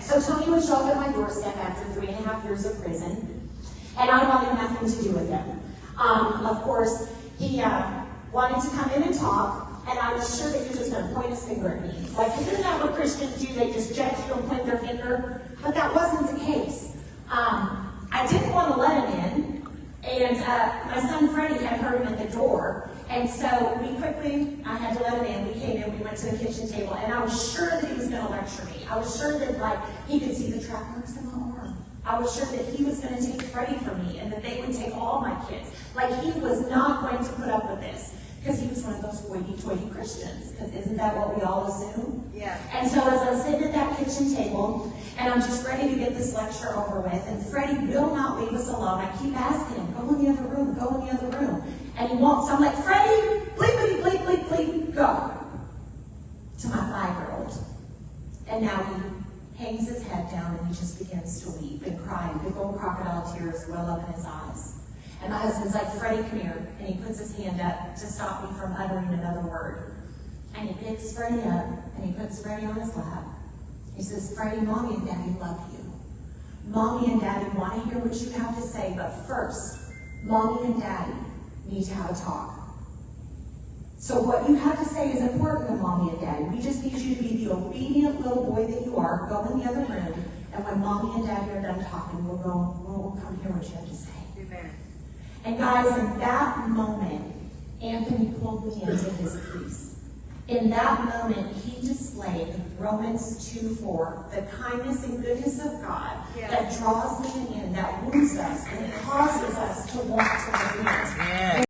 So Tony would show up at my doorstep after 3.5 years of prison, and I wanted nothing to do with him. Of course, he wanted to come in and talk, and I was sure that he was just going to point his finger at me. Like, isn't that what Christians do? They just judge you and point their finger? But that wasn't the case. I didn't want to let him in, and my son Freddie had heard him at the door, and so I had to let him in. We came in, we went to the kitchen table, and I was sure that he was going to lecture me. I was sure that, like, he could see the track marks in my arm. I was sure that he was going to take Freddie from me, and that they would take all my kids. Like, he was not going to put up with this, because he was one of those hoity-toity Christians, because isn't that what we all assume? Yeah. And so as I'm sitting at that kitchen table, and I'm just ready to get this lecture over with, and Freddie will not leave us alone. I keep asking him, go in the other room, go in the other room. And he won't. So I'm like, Freddie, bleep, bleep, bleep, bleep, bleep, go. To my 5-year-old. And now he hangs his head down and he just begins to weep and cry, and big old crocodile tears well up in his eyes. And my husband's like, Freddie, come here. And he puts his hand up to stop me from uttering another word. And he picks Freddie up, and he puts Freddie on his lap. He says, Freddie, Mommy and Daddy love you. Mommy and Daddy want to hear what you have to say, but first, Mommy and Daddy need to have a talk. So what you have to say is important to Mommy and Daddy. We just need you to be the obedient little boy that you are. Go in the other room, and when Mommy and Daddy are done talking, we'll come hear what you have to say. Amen. And guys, in that moment, Anthony pulled me into his peace. In that moment, he displayed Romans 2:4, the kindness and goodness of God that draws me in, that wounds us, and causes us to want to repent.